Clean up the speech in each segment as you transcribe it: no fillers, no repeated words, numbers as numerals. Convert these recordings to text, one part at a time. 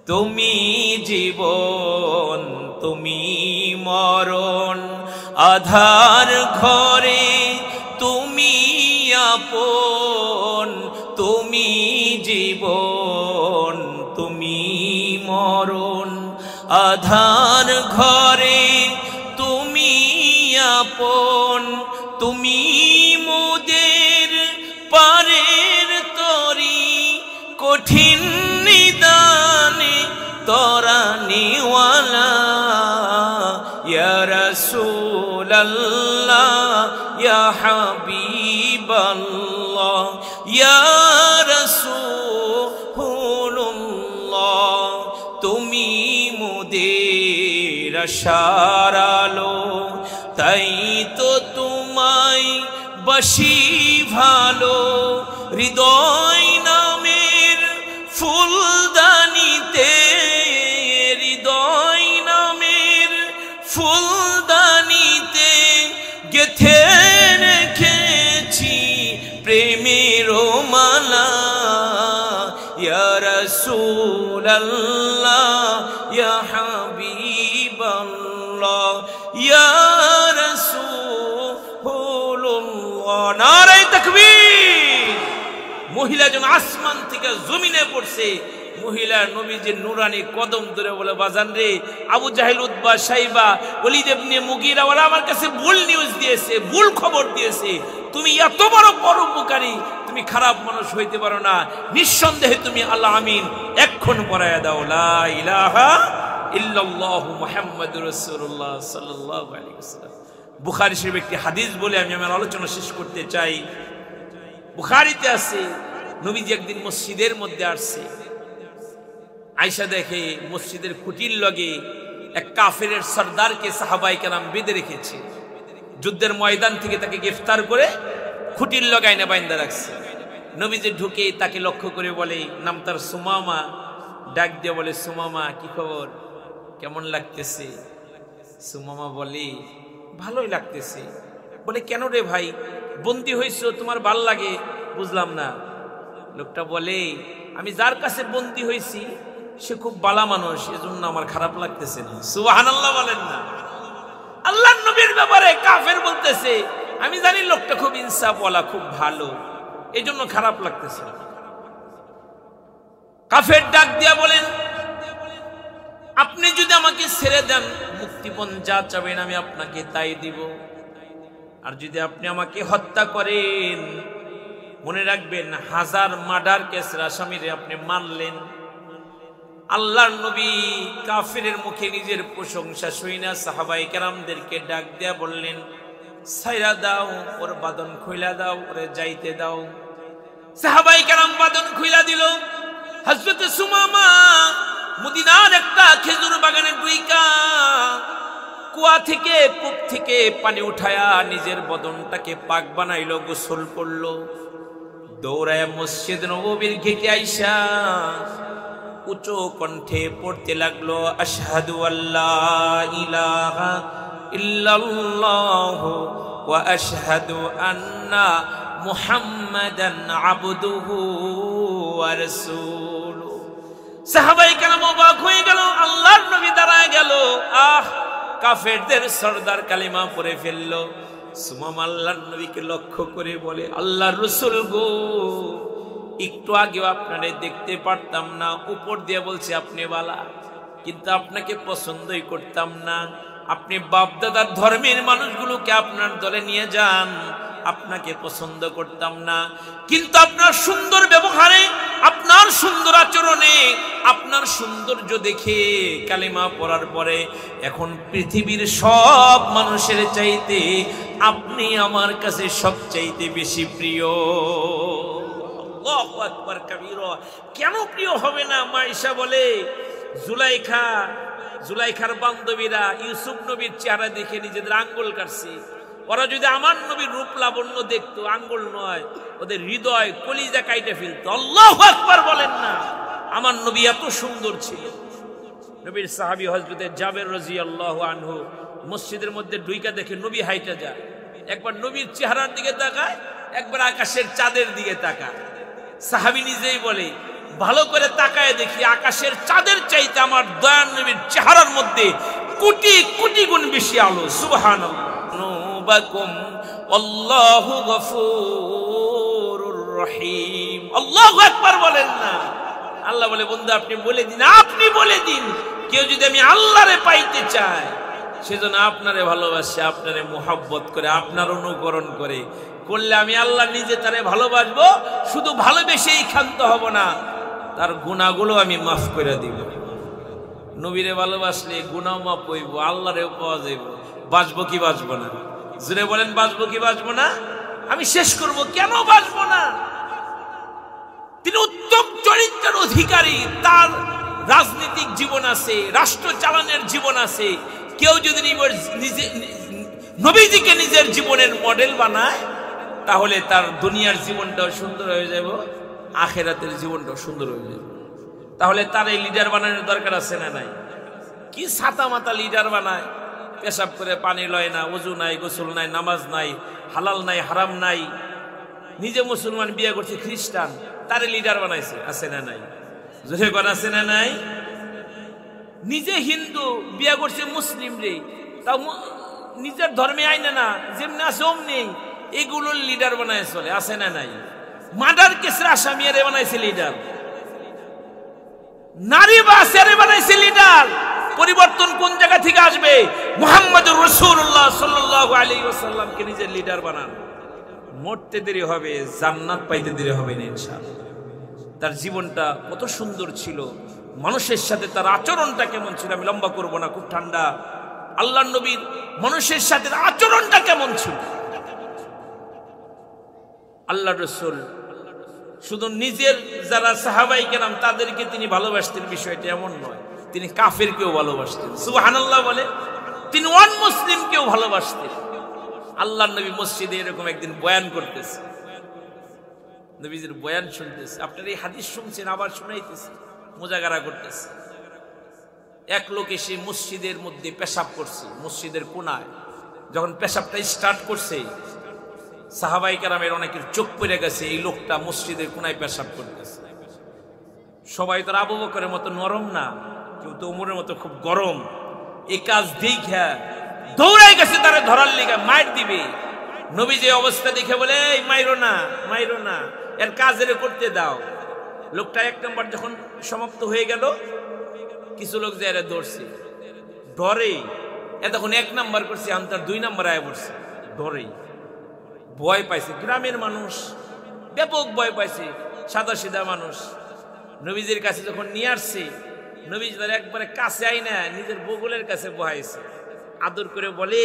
তুমি জীবন তুমি মরণ, আধার ঘরে তুমি আপন। তুমি জীবন তুমি মরণ, আধার ঘরে তুমি আপন। তুমি মোদের পারের তরি, কঠিন নিদানে তরানিওয়ালা। ইয়া রাসূলাল্লাহ ইয়া হাবিবাল্লাহ ইয়া রাসূলুল্লাহ, তুমি মোদের আশার আলো, তাই তো তোমায় বাসি ভালো। হৃদয় নামের ফুলদানিতে, হৃদয় নামের ফুলদানিতে গেথে রেখেছি প্রেমের মালা। ইয়া রাসূলাল্লাহ ইয়া হাবিবাল্লাহ ইয়া রাসূলুল্লাহ। নারে তাকবীর! মহিলা যেন আসমান থেকে জমিনে পড়ছে। মহিলা নবীজির নুরানি কদম ধরে বলে, বাজান রে, আবু জাহেল, উতবা, সাইবা, ওলীদ ইবনে মুগীরা ওরা আমার কাছে ভুল নিউজ দিয়েছে, ভুল খবর দিয়েছে। তুমি এত বড় পরোপকারী, তুমি খারাপ মানুষ হইতে পারো না। নিঃসন্দেহে তুমি আল্লাহ আমিন এক্ষণ পড়ায়া দাও, লা ইলাহা ইল্লাল্লাহু মুহাম্মাদুর রাসূলুল্লাহ সাল্লাল্লাহু আলাইহি ওয়াসাল্লাম। বুখারী শরীফ একটি হাদিস বলে আমি আমার আলোচনা শেষ করতে চাই। বুখারীতে আছে, নবীজি একদিন মসজিদের মধ্যে আসছে। আয়েশা দেখে মসজিদের খুঁটির লগে এক কাফেরের সর্দারকে সাহাবায়ে কেরাম বেঁধে রেখেছে। যুদ্ধের ময়দান থেকে তাকে গ্রেফতার করে খুঁটির লগে আইনা বাইন্ধা রাখছে। নবীজি ঢুকে তাকে লক্ষ্য করে বলে, নাম তার সুমামা, ডাক দিয়ে বলে, সুমামা কি খবর, কেমন লাগতেছে? সুমামা বলে, ভালোই লাগতেছে। বলে, কেন রে ভাই, বন্দী হয়েছ, তোমার ভাল লাগে? বুঝলাম না। লোকটা বলে, আমি যার কাছে বন্দী হয়েছি সে খুব বালা মানুষ, এজন্য আমার খারাপ লাগতেছে না। সুবহানাল্লাহ বলেন না। আল্লাহর নবীর ব্যাপারে কাফের বলতেছে, আমি জানি লোকটা খুব ইনসাফওয়ালা, খুব ভালো, এজন্য খারাপ লাগতেছে। কাফের ডাক দিয়া বলেন, আপনি যদি আমাকে ছেড়ে দেন, মুক্তিপণ যা চাবেন আমি আপনাকে তাই দিব। আর যদি আপনি আমাকে হত্যা করেন, মনে রাখবেন 1000 মার্ডার কেসের আসামিরে আপনি মারলেন। আল্লাহর নবী কাফেরের মুখে নিজের প্রশংসা শুইনা সাহাবায়ে কেরামদেরকে ডাক দেয়া বললেন, ছাইরা দাও, ওর বাঁধন খুইলা দাও, ওরে যাইতে দাও। সাহাবায়ে কেরাম বাঁধন খুইলা দিল। হযরত সুমামা মদিনার একটা খেজুর বাগানে ডুইকা কুয়া থেকে, কূপ থেকে পানি উঠায়া নিজের বদনটাকে পাক বানাইলো, গোসল করলো। দৌড়ায় মসজিদ নববীর গেটে আইসা উচ্চ কণ্ঠে পড়তে লাগলো, আশহাদু আল্লা ইলাহা ইল্লাল্লাহু ওয়া আশহাদু আন্না মুহাম্মাদান আবদুহু ওয়া রাসূলুহু। সাহাবায়ে কেরাম অবাক হয়ে গেল, আল্লাহর নবী দাঁড়ায় গেল। কাফেরদের সর্দার কালিমা পড়ে ফেললো। সুমামা আল্লাহর নবীকে লক্ষ্য করে বলে, আল্লাহর রাসূল গো, একটু আগেও আপনারে দেখতে পারতাম না, উপর দিয়ে বলছে আপনি বালা, কিন্তু আপনাকে পছন্দই করতাম না। আপনি বাপদাদার ধর্মের মানুষগুলোকে আপনার দলে নিয়ে যান, আপনাকে পছন্দ করতাম না। কিন্তু আপনার সুন্দর ব্যবহারে, আপনার সুন্দর আচরণে, আপনার সৌন্দর্য দেখে কালিমা পড়ার পরে এখন পৃথিবীর সব মানুষের চাইতে আপনি আমার কাছে সবচাইতে বেশি প্রিয়। আল্লাহু আকবার কাবীরা। কেন প্রিয় হবে না? মা আয়েশা বলে, জুলাইখার বান্ধবীরা ইউসুফ নবীর চেহারা দেখে নিজেদের আঙ্গুল কাটছে। ওরা যদি আমার নবীর রূপ লাবণ্য দেখতো, আঙ্গুল নয়, ওদের হৃদয় কলিজা কাইটে ফেলতো। আল্লাহু আকবার বলেন না। আমার নবী এত সুন্দর ছিল। নবীর সাহাবী হযরত জাবের রাদিয়াল্লাহু আনহু মসজিদের মধ্যে ঢুইকা দেখে নবী হাইটা যায়। একবার নবীর চেহারার দিকে তাকায়, একবার আকাশের চাঁদের দিকে তাকায়। সাহাবী নিজেই বলে, ভালো করে তাকায় দেখি আকাশের চাঁদের চাইতে আমার দয়ার নবীর চেহারার মধ্যে কোটি কোটি গুণ বেশি আলো। সুবহানাল্লাহ। আল্লাহু গফুরুর রহিম। আল্লাহু আকবার বলেন না। আল্লাহ বলে বন্ধু আপনি বলে দিন, আপনি বলে দিন, কেউ যদি আমি আল্লাহরে পাইতে চায় সেজন্য আপনারে ভালোবাসে, আপনারে মুহাব্বত করে, আপনার অনুকরণ করে করলে আমি আল্লাহ নিজে তারে ভালোবাসবো। শুধু ভালোবেসেই ক্ষান্ত হব না, তার গুনাহগুলো আমি মাফ করে দিব। নবীরে ভালোবাসলে গুনাহ মাফ হইব, আল্লাহরেও পাওয়া যাইব। বাঁচবো কি বাঁচবো না? জোরে বলেন বাঁচবো কি বাঁচবো না? আমি শেষ করব, কেন বাঁচবো না? তিনি উত্তম চরিত্রের অধিকারী, তার রাজনৈতিক জীবন আছে, রাষ্ট্র চালানোর জীবন আছে। কেউ যদি নবীজিকে নিজের জীবনের মডেল বানায় তাহলে তার দুনিয়ার জীবনটাও সুন্দর হয়ে যাবে, আখেরাতের জীবনটাও সুন্দর হয়ে যাবে। তাহলে তার এই লিডার বানানোর দরকার আছে না নাই? কি ছাতা মাতা লিডার বানায়, পেশাব করে পানি লয় না, ওযু নাই, গোসল নাই, নামাজ নাই, হালাল নাই, হারাম নাই, নিজে মুসলমান, বিয়ে করছে খ্রিস্টান, তারে লিডার বানাইছে, আছে না নাই? জোরে কোন আছে না নাই? নিজে হিন্দু, বিয়ে করছে মুসলিম রে, তাও নিজের ধর্মে আইনে না, যেমনি আছে অমনি, এগুলোর লিডার বানায় চলে, আছে না নাই? মার্ডার কেসের আসামিয়ারে বানাইছে লিডার, নারী বাসেরে বানাইছে লিডার। পরিবর্তন কোন জায়গা থেকে আসবে? মুহাম্মদুর রাসূলুল্লাহ সাল্লাল্লাহু আলাইহি ওয়াসাল্লামকে নিজের লিডার বানান। মরতে দেরি হবে, জান্নাত পাইতে দেরি হবে না ইনশাআল্লাহ। তার জীবনটা কত সুন্দর ছিল, মানুষের সাথে তার আচরণটা কেমন ছিল, আমি লম্বা করব না, খুব ঠান্ডা। আল্লাহর নবীর মানুষের সাথে আচরণটা কেমন ছিল? আল্লাহর রাসূল শুধু নিজের যারা সাহাবায়ে কেরাম তাদেরকে তিনি ভালোবাসতেন, বিষয়টা এমন নয়, তিনি কাফেরকেও ভালোবাসতেন। সুবহানাল্লাহ বলে। তিনি ওয়ান মুসলিমকেও ভালোবাসতেন। আল্লাহর নবী মসজিদে এরকম একদিন বয়ান করতেছে, নবীজির বয়ান শুনতেছে, আপনারা এই হাদিস শুনছেন, আবার শুনাইতেছে, মুজাগারা করতেছে। এক লোক এসে মসজিদের মধ্যে পেশাব করছে, মসজিদের কোনায়। যখন পেশাবটা স্টার্ট করছে, সাহাবায়ে কেরামের অনেকের চোখ পড়ে গেছে, এই লোকটা মসজিদের কোনায় পেশাব করতেছে। সবাই তো আবু বকরের মতো নরম না, কেউ তো ওমরের মতো খুব গরম। এই কাজ দেখা দৌড়াই গেছে তারা ধরার লিগা, মাইর দিবে। নবী যে অবস্থা দেখে বলে, এই মাইরো না, মাইরো না, এর কাজের করতে দাও। লোকটা এক নম্বর যখন সমাপ্ত হয়ে গেল, কিছু লোক যে এরা ধরছে, ডরে তখন এক নাম্বার করছে, তার দুই নাম্বার আয় পড়ছে, ডরে ভয় পাইছে। গ্রামের মানুষ ব্যাপক ভয় পাইছে, সাদা সিধা মানুষ। নবীজির কাছে যখন নিয়ে আসছে, নবীজি তার একবারে কাছে আই না, নিজের বগলের কাছে বহাইছে, আদর করে বলে,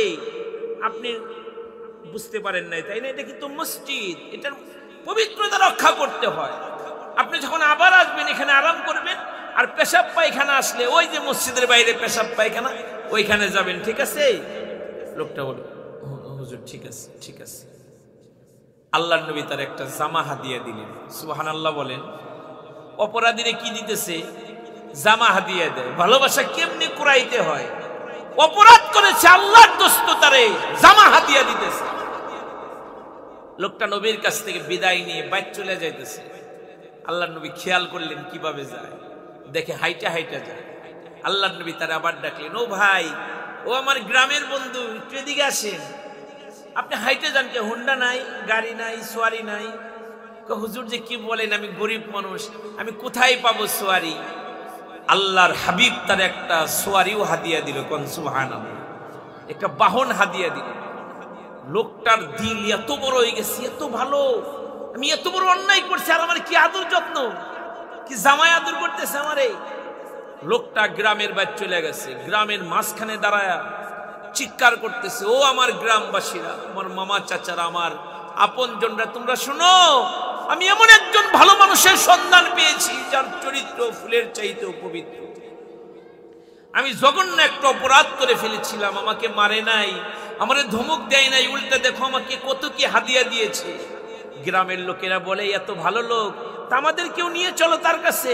আপনি বুঝতে পারেন নাই তাই না? এটা কিন্তু মসজিদ, এটার পবিত্রতা রক্ষা করতে হয়। আপনি যখন আবার আসবেন এখানে আরাম করবেন, আর পেশাব পায়খানা আসলে ওই যে মসজিদের বাইরে পেশাব পায়খানা, ওইখানে যাবেন, ঠিক আছে? লোকটা বলে, হুজুর ঠিক আছে, ঠিক আছে। আল্লাহর নবী তার একটা জামা হাদিয়া দিলেন। সুবহানাল্লাহ বলেন। অপরাধীরে কি দিতেছে? জামা হাদিয়া দেয়। ভালোবাসা কেমনি কুরাইতে হয়? অপরাধ করেছে, আল্লাহর দোস্ত তারে জামা হাদিয়া দিতেছে। লোকটা নবীর কাছ থেকে বিদায় নিয়ে বাইরে চলে যাইতেছে। আল্লাহর নবী খেয়াল করলেন কিভাবে যায়, দেখে হাইটা হাইটা যায়। আল্লাহর নবী তারা আবার ডাকলেন, ও ভাই, ও আমার গ্রামের বন্ধু, একটু এদিকে আসেন। আপনি হাইটে যান কে? হুন্ডা নাই, গাড়ি নাই, সোয়ারি নাই। হুজুর যে কি বলেন, আমি গরিব মানুষ, আমি কোথায় পাবো সোয়ারি? আল্লাহর হাবিব তার একটা সোয়ারিও হাদিয়া দিল। কোন সুবহানাল্লাহ! একটা বাহন হাদিয়া দিল। লোকটার দিল এত বড় হয়ে গেছে, এত ভালো, আমি এত বড় অন্যায় করছি, আর আমার কি আদর যত্ন, কি জামাই আদর করতেছে আমারে। লোকটা গ্রামের বাইরে চলে গেছে, গ্রামের মাঝখানে দাঁড়ায়া চিৎকার করতেছে, ও আমার গ্রামবাসীরা, আমার মামা চাচারা, আমার আপনজনরা, তোমরা শোনো, আমি এমন একজন ভালো মানুষের সন্ধান পেয়েছি যার চরিত্র ফুলের চাইতেও পবিত্র। আমি জঘন্য একটা অপরাধ করে ফেলেছিলাম, আমাকে মারে নাই, আমারে ধমক দেয় নাই, উল্টা দেখো আমাকে কত কি হাদিয়া দিয়েছে। গ্রামের লোকেরা বলে, এত ভালো লোক, তা আমাদের কেউ নিয়ে চলো তার কাছে।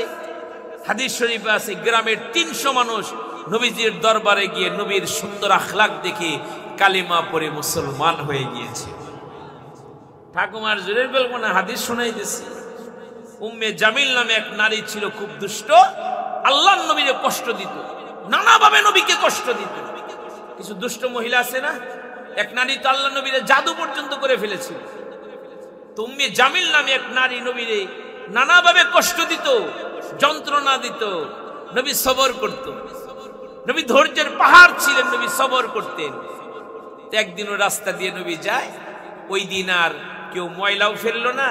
হাদিস শরীফে আছে, গ্রামের 300 মানুষ নবীজির দরবারে গিয়ে নবীর সুন্দর আখলাক দেখে কালিমা পড়ে মুসলমান হয়ে গিয়েছে। ঠাকুমার জোরের গল্প না, হাদিস শোনাইতেছি। উম্মে জামিল নামে এক নারী ছিল, খুব দুষ্ট, আল্লাহর নবীকে কষ্ট দিত, নানাভাবে নবীকে কষ্ট দিত। কিছু দুষ্ট মহিলা আছে না, এক নারী তো আল্লাহর নবীরে জাদু পর্যন্ত করে ফেলেছিল। তো উম্মে জামিল নামে এক নারী নবীরে নানাভাবে কষ্ট দিত, যন্ত্রণা দিত। নবী সবর করত, নবী ধৈর্যের পাহাড় ছিলেন, নবী সবর করতেন। একদিনও রাস্তা দিয়ে নবী যায়, ওই দিন আর কেউ ময়লাও ফেললো না,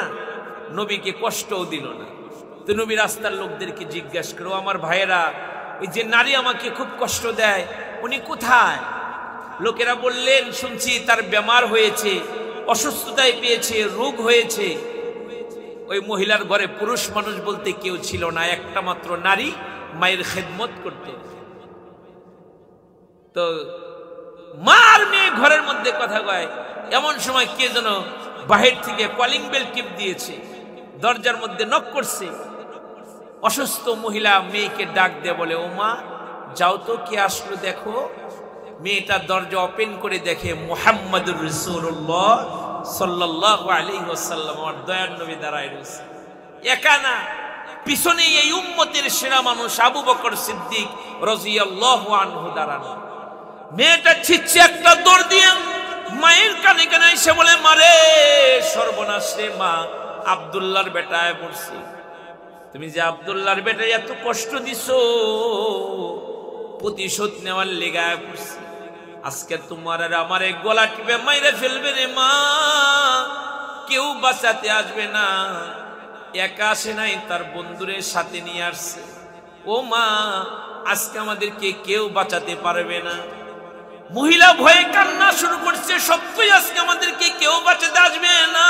নবীকে কষ্টও দিল না। তো নবী রাস্তার লোকদেরকে জিজ্ঞাসা করো, আমার ভাইয়েরা, ওই যে নারী আমাকে খুব কষ্ট দেয়, উনি কোথায়? লোকেরা বললেন, শুনছি তার বেমার হয়েছে, অসুস্থতায় পেয়েছে, রোগ হয়েছে। ওই মহিলার ঘরে পুরুষ মানুষ বলতে কেউ ছিল না, একটা মাত্র নারী মায়ের খেদমত করত। তো মা আর মেয়ে ঘরের মধ্যে কথা কয়, এমন সময় কে যেন বাহির থেকে কলিং বেল টিপ দিয়েছে, দরজার মধ্যে নক করছে। অসুস্থ মহিলা মেয়েকে ডাক দিয়ে বলে, ও মা, যাও তো, কে আসলো দেখো। মেয়েটা দরজা ওপেন করে দেখে মুহাম্মাদুর রাসূলুল্লাহ সাল্লাল্লাহু আলাইহি ওয়াসাল্লাম, আমার দয়ার নবী দাঁড়ায় রয়েছে। একা না, পিছনে এই উম্মতের সেরা মানুষ আবু বকর সিদ্দিক রাদিয়াল্লাহু আনহু দাঁড়ানো। মেয়েটা ছিচ্ছে একটা দৌড় দিয়ে মায়ের কানে কানে এসে বলে, মারে সর্বনাশ রে মা, আব্দুল্লাহর বেটায় পড়ছি। তুমি যে আব্দুল্লাহর বেটায় এত কষ্ট দিছো, প্রতিশোধ নেওয়ার লেগায় পড়ছি। আজকে তোমার আর আমার গলা টিপে মাইরে ফেলবে রে মা, কেউ বাঁচাতে আসবে না। একা আসে নাই, তার বন্ধুদের সাথে নিয়ে আসছে। ও মা, আজকে আমাদেরকে কেউ বাঁচাতে পারবে না। মহিলা ভয়ে কান্না শুরু করছে, সত্যই আজকে আমাদেরকে কেউ বাঁচাতে আসবে না।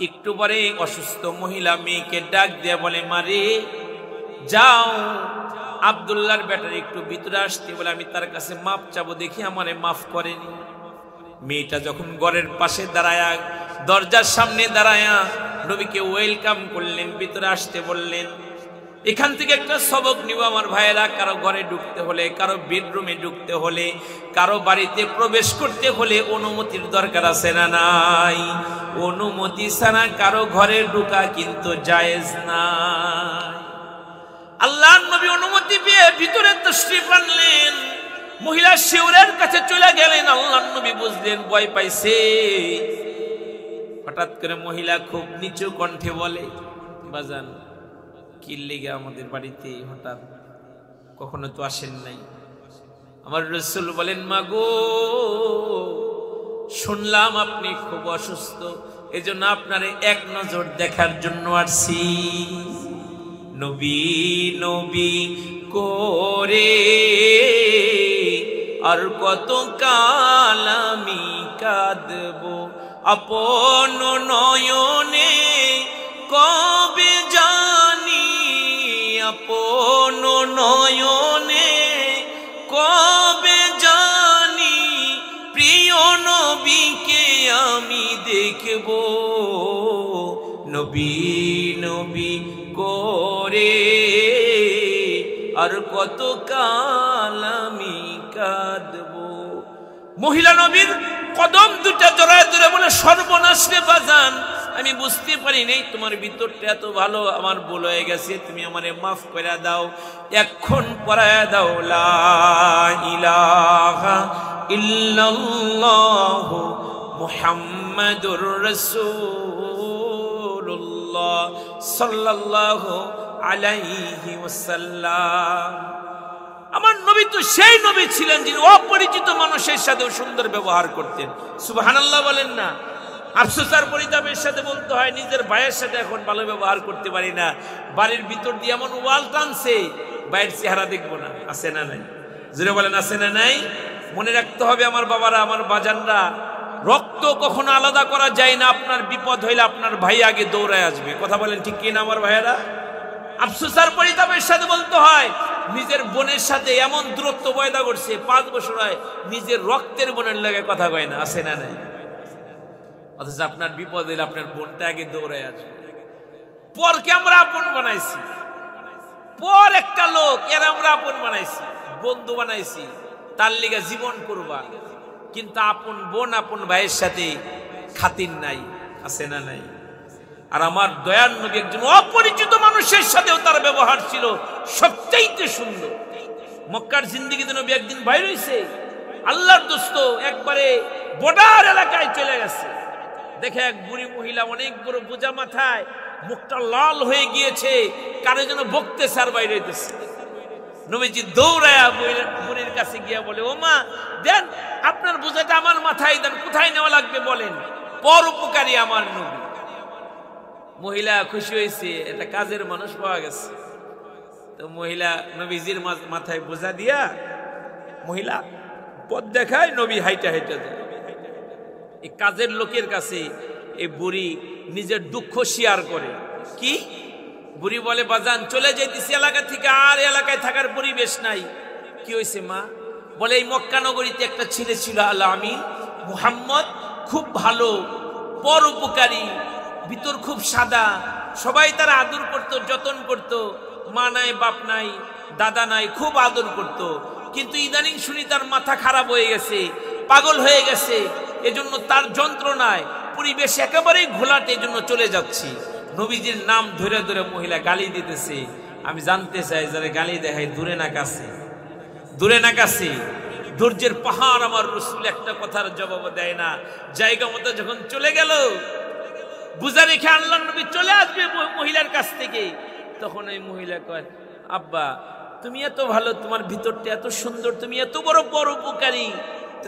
একটু পরে অসুস্থ মহিলা মেয়েকে ডাক দিয়ে বলে, মারে যাও, আব্দুল্লাহর বেটার একটু ভিতরে আসতে বলে, আমি তার কাছে মাপ চাবো, দেখি আমারে মাফ করেনি। মেয়েটা যখন ঘরের পাশে দাঁড়ায়া, দরজার সামনে দাঁড়ায়া নবীকে ওয়েলকাম করলেন, ভিতরে আসতে বললেন। এখান থেকে একটা সবক নিব আমার ভাইয়েরা, কারো ঘরে ঢুকতে হলে, কারো বেডরুমে ঢুকতে হলে, কারো বাড়িতে প্রবেশ করতে হলে অনুমতির দরকার আছে না নাই? অনুমতি ছাড়া কারো ঘরে ঢোকা কিন্তু জায়েজ না। আল্লাহর নবী অনুমতি পেয়ে ভিতরে তশরিফ আনলেন, মহিলা শিউরের কাছে চলে গেলেন। আল্লাহর নবী বুঝলেন ভয় পাইছে। হঠাৎ করে মহিলা খুব নিচু কণ্ঠে বলে, বাজান, কি লেগে আমাদের বাড়িতে হঠাৎ, কখনো তো আসেন নাই। আমার রাসূল বলেন, মাগো, শুনলাম আপনি খুব অসুস্থ, এজন্য আপনারে এক নজর দেখার জন্য আসছি। নবী নবী করে আর কত কাল আমি কাঁদবো, আপন নয়নে কবে জানি, আপন নয়নে কবে জানি, প্রিয় নবীকে আমি দেখব। নবী নবী করে আর কত কাল আমি কাঁদবো। মহিলা নবীর কদম দুটা জড়ায় ধরে বলে, সর্বনাশ রে বাজান, আমি বুঝতে পারি নাই তোমার ভিতরটা এত ভালো, আমার ভুল হয়ে গেছে, তুমি আমারে মাফ করে দাও, এখন পড়ায় দাও লা ইলাহা ইল্লাল্লাহু মুহাম্মাদুর রাসূলুল্লাহ সাল্লাল্লাহু আলাইহি ওয়াসাল্লাম। আমার নবী তো সেই নবী ছিলেন যিনি অপরিচিত মানুষের সাথেও সুন্দর ব্যবহার করতেন। সুবহানাল্লাহ বলেন না? আফসোস আর পরিতাপের সাথে বলতে হয়, নিজের ভাইয়ের সাথে এখন ভালো ব্যবহার করতে পারি না। বাড়ির ভিতর দিয়ে এমন ওয়াল টানছে, বাইরের চেহারা দেখবো না। আছে না নাই? জোরে বলেন, আছে না নাই? মনে রাখতে হবে আমার বাবারা, আমার বাজানরা, রক্ত কখনো আলাদা করা যায় না। আপনার বিপদ হইলে আপনার ভাই আগে দৌড়ায় আসবে। কথা বলেন ঠিক কিনা আমার ভাইয়েরা? আফসোস আর পরিতাপের সাথে বলতে হয়, নিজের বোনের সাথে এমন দূরত্ব পয়দা করছে, 5 বছর হয় নিজের রক্তের বোনের লাগে কথা কয় না। আছে না নাই? অথচ আপনার বিপদ হইলে আপনার বোনটা আগে দৌড়ায় আসবে। পরকে আমরা আপন বানাইছি, পর একটা লোক এর আমরা আপন বানাইছি, বন্ধু বানাইছি, তার লিগে জীবন করবা, কিন্তু আপন বোন আপন ভাইয়ের সাথে খাতির নাই। আছে না নাই? আর আমার দয়ার নবী একজন অপরিচিত মানুষের সাথেও তার ব্যবহার ছিল সবচাইতে সুন্দর। মক্কার জিন্দেগিতে নবী একদিন বাইরে হইছে, আল্লাহর দোস্ত একবারে বর্ডার এলাকায় চলে গেছে। দেখে এক বুড়ি মহিলা, অনেক বড় বোঝা মাথায়, মুখটা লাল হয়ে গিয়েছে, কারো যেন বকতেছে আর বাইরে হইতেছে। নবীজি দৌড়ায়া বুড়ির কাছে গিয়া বলে, ও মা দেন আপনার বোঝাটা আমার মাথায় দেন, কোথায় নেওয়া লাগবে বলেন, পর উপকারী আমার নবী। মহিলা খুশি হয়েছে, এটা কাজের মানুষ পাওয়া গেছে। তো মহিলা নবীজির মাথায় বোঝা দিয়া মহিলা পথ দেখায়, নবী হাইটা হাইটা যায়। এই কাজের লোকের কাছে এই বুড়ি নিজের দুঃখ শেয়ার করে। কি? বুড়ি বলে, বাজান চলে যাইতেছি এলাকা থেকে, আর এলাকায় থাকার পরিবেশ নাই। কি হয়েছে মা? বলে, এই মক্কা নগরীতে একটা ছেলে ছিল আল আমিন মুহাম্মদ, খুব ভালো, পর উপকারী, ভিতর খুব সাদা, সবাই তারা আদর করত, যতন করত, মা নাই, বাপ নাই, দাদা নাই, খুব আদর করত। কিন্তু ইদানিং শুনি তার মাথা খারাপ হয়ে গেছে, পাগল হয়ে গেছে, এজন্য তার যন্ত্রণায় পরিবেশ একেবারেই ঘোলাটে, এজন্য চলে যাচ্ছি। নবীজির নাম ধরে ধরে মহিলা গালি দিতেছে। আমি জানতে চাই, যারা গালি দেখাই দূরে না কাছে, দূরে না কাছে? ধৈর্যের পাহাড় আমার রাসূল একটা কথার জবাব দেয় না। জায়গা মতো যখন চলে গেল, বুঝা রেখে আল্লাহর নবী চলে আসবে মহিলার কাছ থেকে, তখন ওই মহিলা কয়, আব্বা তুমি এত ভালো, তোমার ভিতরটা এত সুন্দর, তুমি এত বড় বড় উপকারী,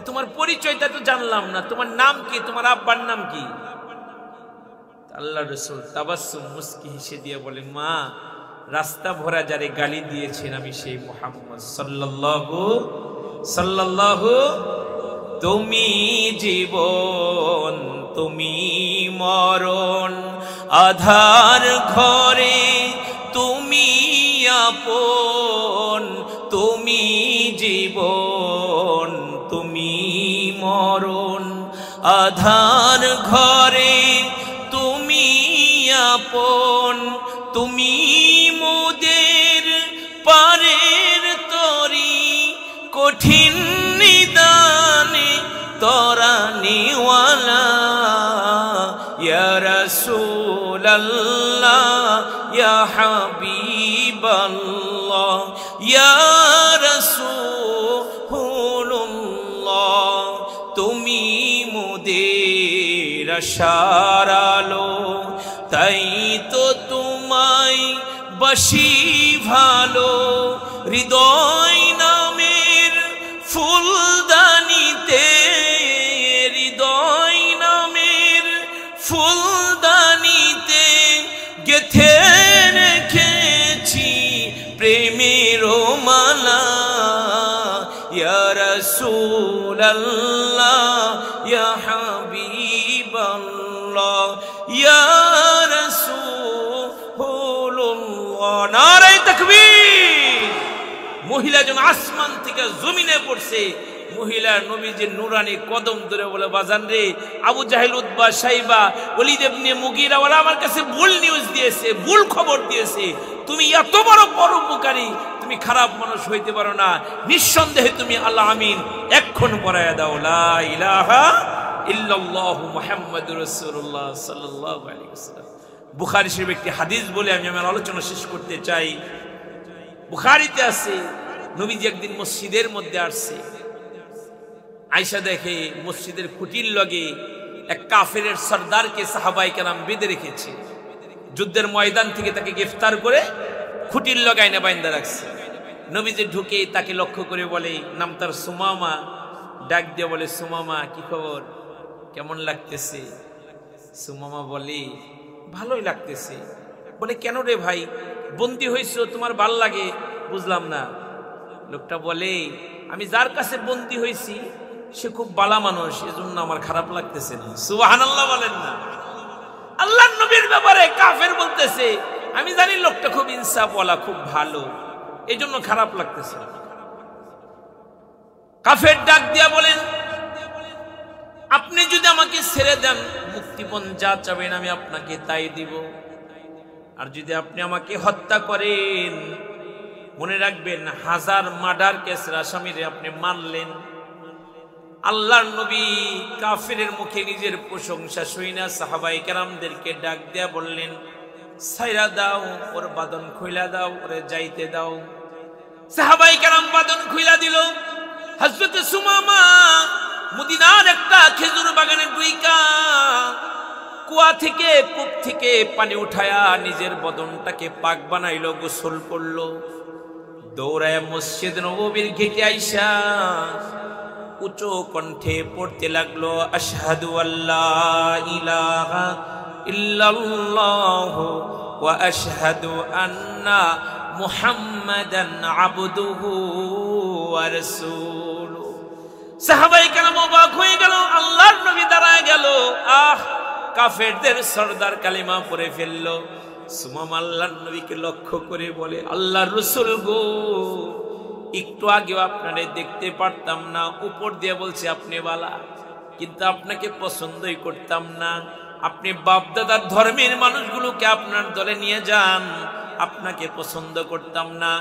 তোমার পরিচয়টা তো জানলাম না, তোমার নাম কি, তোমার আব্বার নাম কি? আল্লাহ রাসূল তাবাসসুম মুস্কি হেসে দিয়ে বলেন, মা রাস্তা ভরা যারে গালি দিয়েছেন আমি সেই মুহাম্মদ সাল্লাল্লাহু। তুমি জীবন তুমি মরণ, আধার ঘরে তুমি আপন, তুমি জীবন তুমি মরণ, আধার ঘরে তুমি আপন, তুমি মোদের পারের তরি, কঠিন নিদানে তরানিওয়ালা, ইয়া রাসূলাল্লাহ ইয়া হাবিবাল্লাহ ইয়া রাসূলুল্লাহ, তুমি মোদের আশার আলো, তাই তো তোমায় বাসি ভালো, হৃদয় নামের ফুলদানিতে, হৃদয় নামের ফুলদানিতে গেথে রেখেছি প্রেমের মালা, ইয়া রাসূলাল্লাহ ইয়া হাবিবাল্লাহ ইয়া রাসূলুল্লাহ। নারে তাকবীর! মহিলা যেন আসমান থেকে জমিনে পড়ছে। মহিলা নবীজির নুরানি কদম ধরে বলে, বাজান রে, আবু জাহেল, উতবা, সাইবা, ওলীদ ইবনে মুগীরা ওরা আমার কাছে ভুল নিউজ দিয়েছে, ভুল খবর দিয়েছে। তুমি এত বড় পরোপকারী, তুমি খারাপ মানুষ হইতে পারো না, নিঃসন্দেহে তুমি আল্লাহ আমিন এক্ষণ পড়ায়া দাও, লা ইলাহা ইল্লাল্লাহু মুহাম্মাদুর রাসূলুল্লাহ সাল্লাল্লাহু আলাইহি ওয়াসাল্লাম। বুখারী শরীফ একটি হাদিস বলে আমি আমার আলোচনা শেষ করতে চাই। বুখারীতে আছে, নবীজি একদিন মসজিদের মধ্যে আসছে, আয়েশা দেখে মসজিদের খুঁটির লগে এক কাফেরের সর্দারকে সাহাবায়ে কেরাম বেঁধে রেখেছে। যুদ্ধের ময়দান থেকে তাকে গ্রেফতার করে খুঁটির লগে আইনা বাইন্দা রাখছে। নবীজি ঢুকে তাকে লক্ষ্য করে বলে, নাম তার সুমামা, ডাক দিয়ে বলে, সুমামা কি খবর, কেমন লাগতেছে? সুমামা বলে, ভালোই লাগতেছে। বলে, কেন রে ভাই, বন্দী হয়েছ, তোমার ভাল লাগে? বুঝলাম না। লোকটা বলে, আমি যার কাছে বন্দী হয়েছি সে খুব বালা মানুষ, এজন্য আমার খারাপ লাগতেছে না। সুবহানাল্লাহ বলেন না? আল্লাহর নবীর ব্যাপারে কাফের বলতেছে, আমি জানি লোকটা খুব ইনসাফওয়ালা, খুব ভালো, এজন্য খারাপ লাগতেছে। কাফের ডাক দিয়া বলেন, আপনি যদি আমাকে ছেড়ে দেন, মুক্তিপণ যা চাবেন আমি আপনাকে তাই দিব, আর যদি আপনি আমাকে হত্যা করেন, মনে রাখবেন 1000 মার্ডার কেসের আসামিরে আপনি মারলেন, আল্লাহর নবী কাফিরের মুখে নিজের প্রশংসা শুইনা সাহাবায়ে কেরামদেরকে ডাক দেয়া বললেন, ছাইরা দাও, ওর বাঁধন খুইলা দাও, ওরে যাইতে দাও। সাহাবায়ে কেরাম বাঁধন খুইলা দিল। হযরত সুমামা মদিনার একটা খেজুর বাগানে ডুইকা কুয়া থেকে কূপ থেকে পানি উঠায়া নিজের বদনটাকে পাক বানাইল, গোসল করলো। দৌড়ায় মসজিদ নববীর গেটে আইসা উচ্চ কণ্ঠে পড়তে লাগলো, আশহাদু আল্লা ইলাহা ইল্লাল্লাহু ওয়া আশহাদু আন্না মুহাম্মাদান আবদুহু ওয়া রাসূলুহু। সাহাবায়ে কেরাম অবাক হয়ে গেল, আল্লাহর নবী দাঁড়ায় গেল। কাফেরদের সরদার কালিমা পড়ে ফেললো। সুমামা আল্লাহর নবীকে লক্ষ্য করে বলে, আল্লাহর রাসূল গো, একটু আগেও আপনারে দেখতে পারতাম না, উপর দিয়ে বলছে আপনি বালা, কিন্তু আপনাকে পছন্দই করতাম না। আপনি বাপদাদার ধর্মের মানুষগুলোকে আপনার দলে নিয়ে যান, আপনাকে পছন্দ করতাম না,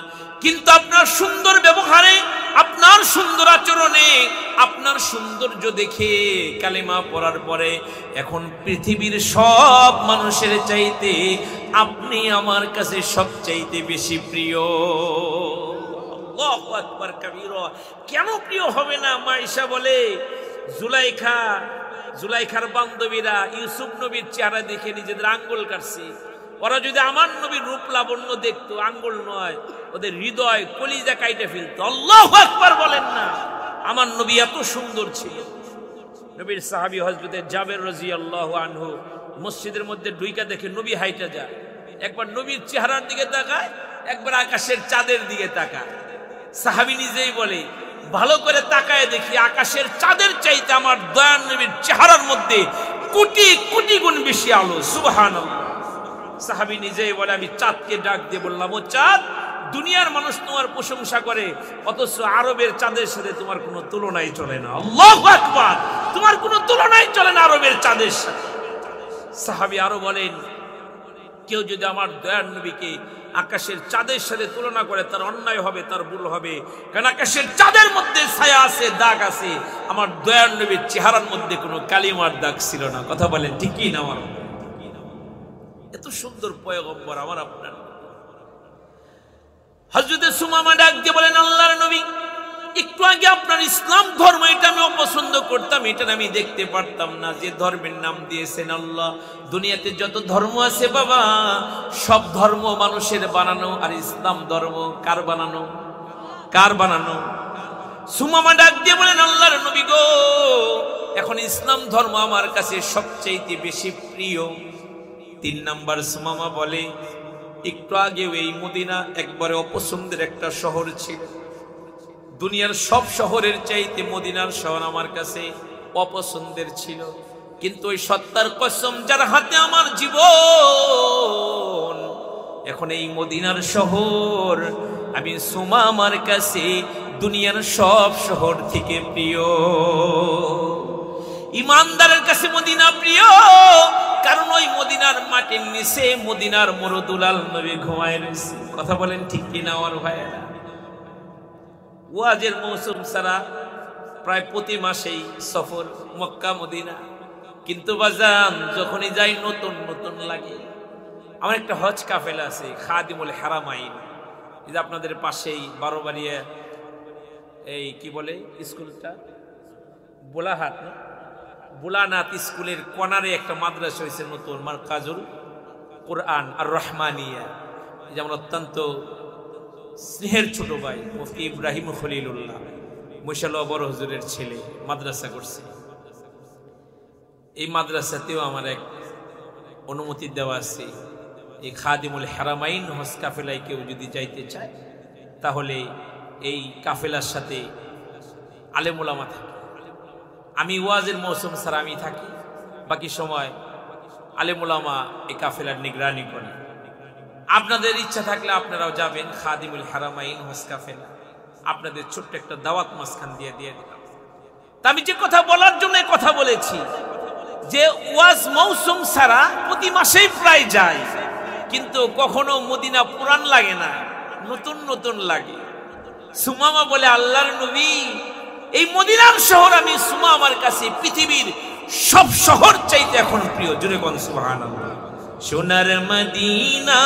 কিন্তু আপনার সুন্দর ব্যবহারে, আপনার সুন্দর আচরণে, আপনার সৌন্দর্য দেখে কালেমা পড়ার পরে এখন পৃথিবীর সব মানুষের চাইতে আপনি আমার কাছে সবচাইতে বেশি প্রিয়। আল্লাহু আকবার কাবীরা। কেন প্রিয় হবে না? মাইশা বলে, জুলাইখার বান্ধবীরা ইউসুফ নবীর চেহারা দেখে নিজেদের আঙ্গুল কাটছে। ওরা যদি আমার নবীর রূপ লাবণ্য দেখতো, আঙ্গুল নয়, ওদের হৃদয় কলিজা কাইটে ফেলতো। আল্লাহু আকবার বলেন না? আমার নবী এত সুন্দর ছিল। নবীর সাহাবী হযরত জাবের রাদিয়াল্লাহু আনহু মসজিদের মধ্যে ঢুইকা দেখে নবী হাইটা যায়, একবার নবীর চেহারার দিকে তাকায়, একবার আকাশের চাঁদের দিকে তাকায়। সাহাবী নিজেই বলে, ভালো করে তাকায় দেখি আকাশের চাঁদের চাইতে আমার দয়ার নবীর চেহারার মধ্যে কোটি কোটি গুণ বেশি আলো। সুবহানাল্লাহ। সাহাবী নিজেই বলে, আমি চাঁদকে ডাক দিয়ে বললাম, ও চাঁদ, দুনিয়ার মানুষ তোমার প্রশংসা করে, অথচ আরবের চাঁদের সাথে তোমার কোনো তুলনাই চলে না। আল্লাহু আকবার। তোমার কোনো তুলনাই চলে না আরবের চাঁদের সাথে। সাহাবী আরো বলেন, কেউ যদি আমার দয়ার নবীকে আকাশের চাঁদের সাথে তুলনা করে তার অন্যায় হবে, তার ভুল হবে। কারণ আকাশের চাঁদের মধ্যে ছায়া আছে, দাগ আছে, আমার দয়ার নবীর চেহারার মধ্যে কোনো কালিমার দাগ ছিল না। কথা বলেন ঠিক কি না? আমার এত সুন্দর পয়গম্বর আমার আপনার। হযরত সুমামা ডাক দিয়ে বলেন, আল্লাহর নবী, একটু আগে আপনার ইসলাম ধর্ম, এটা আমি অপছন্দ করতাম, এটা আমি দেখতে পারতাম না। যে ধর্মের নাম দিয়েছেন আল্লাহ, দুনিয়াতে যত ধর্ম আছে বাবা, সব ধর্ম মানুষের বানানো, আর ইসলাম ধর্ম কার বানানো? কার বানানো? সুমামা ডাক দিয়ে বলেন, আল্লাহর নবী গো, এখন ইসলাম ধর্ম আমার কাছে সবচেয়ে বেশি প্রিয়। 3 নাম্বার সুমামা বলে, একটু আগেও এই মদিনা একবারে অপছন্দের একটা শহর ছিল। দুনিয়ার সব শহরের চাইতে মদিনার শহর আমার কাছে অপছন্দের ছিল, কিন্তু ওই সত্তার কসম যার হাতে আমার জীবন, এখন এই মদিনার শহর আমি সুমামার কাছে দুনিয়ার সব শহর থেকে প্রিয়। ইমানদারের কাছে মদিনা প্রিয়, কারণ ওই মদিনার মাটির নিচে মদিনার মরদুলাল নবী ঘুমায় রয়েছে। কথা বলেন ঠিক কিনা আমার ভাইয়েরা? ওয়াজের মৌসুম ছাড়া প্রায় প্রতি মাসেই সফর মক্কা মদিনা, কিন্তু বাজান যখনই যাই নতুন নতুন লাগে। আমার একটা হজ কাফেলা আছে, খাদিমুল হারামাইন, এই যে আপনাদের পাশেই 12 বাড়িয়া, এই কি বলে স্কুলটা, বোলাহাট না, বোলানাথ স্কুলের কর্নারে একটা মাদ্রাসা হয়েছে নতুন, মারকাজুল কোরআন আর রহমানিয়া। এই যে আমার অত্যন্ত স্নেহের ছোট ভাই মুফতি ইব্রাহিম খলিলুল্লাহ মশাল্লাহ বড় হুজুরের ছেলে মাদ্রাসা করছে। এই মাদ্রাসাতেও আমার এক অনুমতি দেওয়া আছে, এই খাদিমুল হারামাইন হজ কাফেলায় কেউ যদি যাইতে চায় তাহলে এই কাফেলার সাথে আলেম ওলামা থাকে। আমি ওয়াজের মৌসুম ছাড়া আমি থাকি, বাকি সময় আলেম ওলামা এই কাফেলার নিগরানি করে। আপনাদের ইচ্ছা থাকলে আপনারাও যাবেন খাদিমুল হারামাইন হজ কাফেলা। আপনাদের ছোট্ট একটা দাওয়াত মাঝখান দিয়ে দিলাম। তা আমি যে কথা বলার জন্য কথা বলেছি যে ওয়াজ মৌসুম ছাড়া প্রতি মাসেই প্রায় যায়, কিন্তু কখনো মদিনা পুরান লাগে না, নতুন নতুন লাগে। সুমামা বলে, আল্লাহর নবী এই মদিনার শহর আমি সুমা আমার কাছে পৃথিবীর সব শহর চাইতে এখন প্রিয়। জোরে কোন সুবহানাল্লাহ। সোনার মদিনা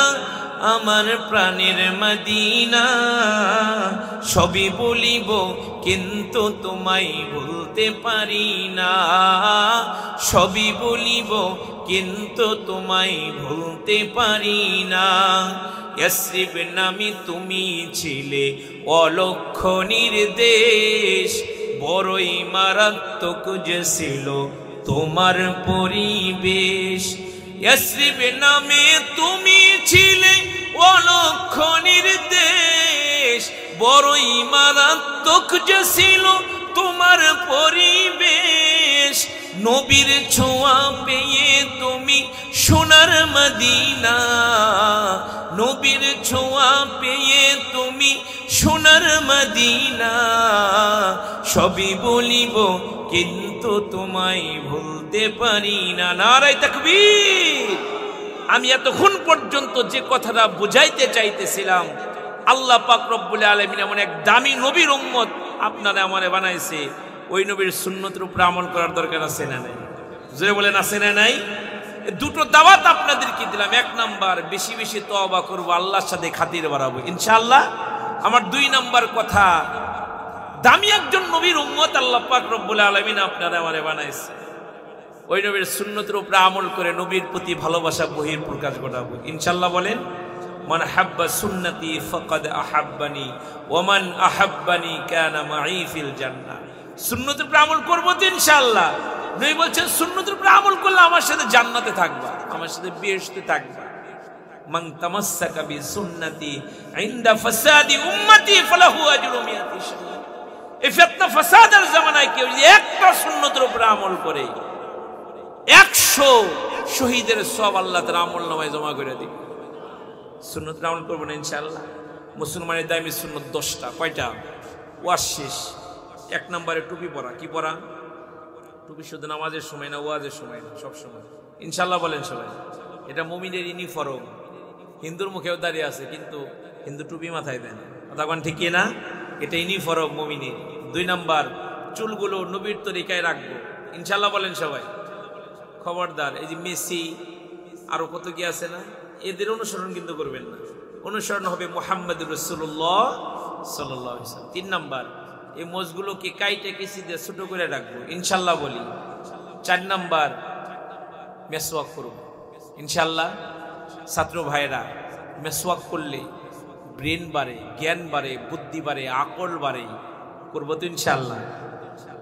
আমার প্রাণের মদিনা, সবই বলিব কিন্তু তোমায় ভুলতে পারি না, সবই বলিব কিন্তু তোমায় ভুলতে পারি না। ইয়াসরিব নামে তুমি ছিলে অলক্ষ্য নির্দেশ, বড়ই মারাত্মক যে ছিল তোমার পরিবেশ। ইয়াসরিব নামে তুমি ছিলে অলক্ষ্য নির্দেশ, বড়ই মারাত্মক যে ছিল তোমার পরিবেশ। নবীর ছোঁয়া পেয়ে তুমি সোনার মদিনা, নবীর ছোঁয়া পেয়ে তুমি সোনার মদিনা, সবই বলিব কিন্তু তোমায় ভুলতে পারি না। নারায়ে তাকবীর। আমি এতক্ষণ পর্যন্ত যে কথাটা বুঝাইতে চাইতেছিলাম, আল্লাহ পাক রব্বুল আলামিন এমন এক দামি নবীর উম্মত আপনারা আমারে বানাইছে, ওই নবীর সুন্নতের উপর আমল করার দরকার আছে না নাই? জোরে বলেন আছে না নাই? দুটো দাওয়াত আপনাদেরকে দিলাম। এক নাম্বার, বেশি বেশি তওবা করব, আল্লাহর সাথে খাতির বাড়াবো ইনশাআল্লাহ। আমার দুই নাম্বার কথা, দামি একজন নবীর উম্মত আল্লাহ পাক রব্বুল আলামিন আপনারা আমারে বানাইছে, ওই নবীর সুন্নতের উপর আমল করে নবীর প্রতি ভালোবাসা বহির প্রকাশ ঘটাবো ইনশাআল্লাহ। বলেন মান হাব্বা সুন্নতি ফাকাদ আহাব্বানি ওয়া মান আহাব্বানি কানা মাই ফিল জান্নাহ। সুন্নতের উপর আমল করব তো ইনশাআল্লাহ। নবী বলছেন সুন্নতের উপর আমল করলে আমার সাথে জান্নাতে থাকবা, আমার সাথে বেহেশতে থাকবা। মান তামাসসাকা বি সুন্নতি ইনদা ফাসাদি উম্মতি ফালাহু আজরু মিয়াতি শাহীদ। এই ফিতনা ফাসাদের জামানায় কেউ যদি একটা সুন্নতের উপর আমল করে 100 শহীদের সব আল্লাহ তার আমলনামায় জমা করে দিবে। সুন্নতের আমল করব না ইনশাআল্লাহ। মুসলমানের দামি সুন্নত 10টা। কয়টা? ওয়াজ শেষ। এক নম্বরে টুপি পরা। কি পরা? টুপি শুধু নামাজের সময় না, ওয়াজের সময় না, সব সময় ইনশাআল্লাহ বলেন সবাই। এটা মুমিনের ইউনিফর্ম। হিন্দুর মুখেও দাঁড়িয়ে আছে কিন্তু হিন্দু টুপি মাথায় দেন, কথা কোন ঠিক না? এটা ইউনিফর্ম মুমিনের। 2 নাম্বার, চুলগুলো নবীর তরিকায় রাখবো ইনশাআল্লাহ বলেন সবাই। খবরদার এই যে মেসি আরো কত কি আছে না, এদের অনুসরণ কিন্তু করবেন না। অনুসরণ হবে মুহাম্মদুর রাসূলুল্লাহ সাল্লাল্লাহু আলাইহি ওয়াসাল্লাম। 3 নাম্বার, এই মোজগুলোকে কাইটে কেসি দিয়ে ছোট করে রাখবো ইনশাআল্লাহ বলি। 4 নাম্বার, মেসওয়াক করব ইনশাআল্লাহ। ছাত্র ভাইরা, মেসওয়াক করলে ব্রেন বাড়ে, জ্ঞান বাড়ে, বুদ্ধি বাড়ে, আকল বাড়ে, করবো তো ইনশাআল্লাহ।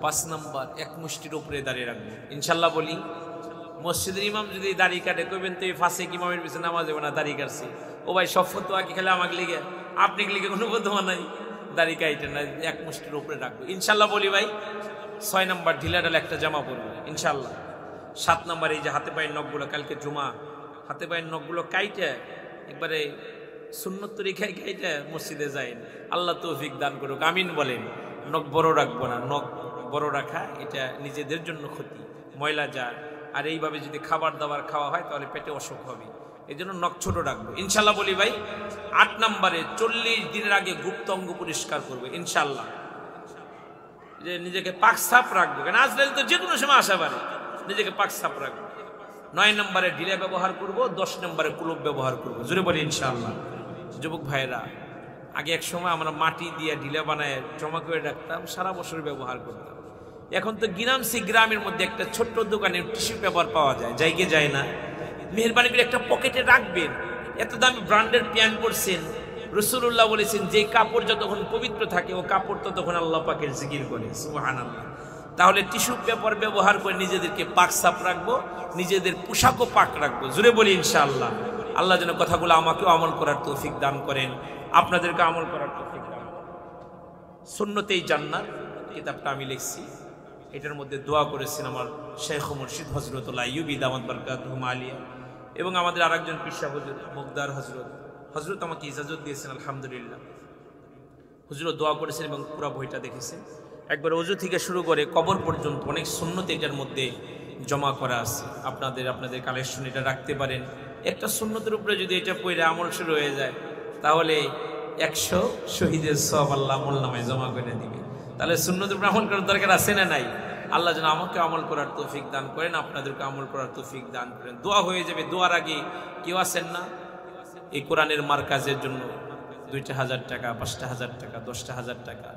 5 নাম্বার, এক মুষ্টির উপরে দাঁড়িয়ে রাখবো ইনশাআল্লাহ বলি। মসজিদের ইমাম যদি দাড়ি কাটে কইবেন তো এই ফাঁসে ইমামের পিছনে নামাজ হবে না, দাড়ি কাটছে। ও ভাই সব ফতোয়া কি খেলে আমাকে লিগে, আপনি লিগে কোনো ফতোয়া নাই, দাড়ি কাটে না, এক মুষ্টির উপরে রাখবো ইনশাআল্লাহ বলি ভাই। 6 নাম্বার, ঢিলা ঢালা একটা জামা পরবো ইনশাআল্লাহ। 7 নাম্বার, এই যে হাতে পায়ের নখগুলো, কালকে জুমা, হাতে পায়ের নখগুলো কাইটে একবারে সুন্নত তরিকায় কাইটে মসজিদে যায়। আল্লাহ তৌফিক দান করুক, আমিন বলেন। নখ বড় রাখবো না, নখ বড় রাখা এটা নিজেদের জন্য ক্ষতি, ময়লা যায়। আর এইভাবে যদি খাবার দাবার খাওয়া হয় তাহলে পেটে অসুখ হবে, এই জন্য নখ ছোট রাখবো ইনশাআল্লাহ বলি ভাই। 8 নম্বরে, 40 দিনের আগে গুপ্ত অঙ্গ পরিষ্কার করবো ইনশাআল্লাহ। যে নিজেকে পাক সাফ রাখবো, কেন আজরাইল তো যে কোনো সময় আসা পারে, নিজেকে পাক সাফ রাখবো। 9 নম্বরে ঢিলে ব্যবহার করব, 10 নম্বরে কুলুপ ব্যবহার করব, জোরে বলি ইনশাআল্লাহ। যুবক ভাইরা, আগে এক সময় আমরা মাটি দিয়ে ঢিলে বানায় জমা করে রাখতাম, সারা বছর ব্যবহার করতাম। এখন তো গিরামসি গ্রামের মধ্যে একটা ছোট্ট দোকানে টিস্যু পেপার পাওয়া যায়, জায়গায় যায় না? মেহরবানি করে একটা পকেটে রাখবেন। এত দামি ব্র্যান্ডের প্যান্ট পরছেন, রাসূলুল্লাহ বলেছেন যে কাপড় যতক্ষণ পবিত্র থাকে ও কাপড় তো তখন আল্লাহ পাকের জিকির করে, সুবহানাল্লাহ। তাহলে টিস্যু পেপার ব্যবহার করে নিজেদেরকে পাক সাফ রাখবো, নিজেদের পোশাকও পাক রাখবো, জোরে বলি ইনশাআল্লাহ। আল্লাহ যেন কথাগুলো আমাকেও আমল করার তৌফিক দান করেন, আপনাদেরকে আমল করার তৌফিক দান করেন। সুন্নতেই জান্নাত কিতাবটা আমি লিখছি, এটার মধ্যে দোয়া করেছেন আমার শেখ মুর্শিদ হযরতুল্লাহ আইয়ুবী দামাত বারকাতুহু আলিয়া, এবং আমাদের আরেকজন পিসা হুজুর মুকদার হযরত আমাকে ইজাজত দিয়েছেন আলহামদুলিল্লাহ। হুজুর দোয়া করেছেন এবং পুরো বইটা দেখেছেন। একবার ওযু থেকে শুরু করে কবর পর্যন্ত অনেক সুন্নত এটার মধ্যে জমা করা আছে। আপনাদের কালেকশন এটা রাখতে পারেন। একটা সুন্নতের উপরে যদি এটা পড়ে আমল শুরু হয়ে যায় তাহলে 100 শহীদের সওয়াব আল্লাহ আমলনামায় জমা করে দিবে। তাহলে সুন্নতের উপর আমল করার দরকার আছে না নাই? আল্লাহ যেন আমাকে আমল করার তৌফিক দান করেন, আপনাদেরকে আমল করার তৌফিক দান করেন। দোয়া হয়ে যাবে। দোয়ার আগে কেউ আছেন না এই কোরআনের মার্কাজের জন্য 2,000 টাকা, 5,000 টাকা, 10,000 টাকা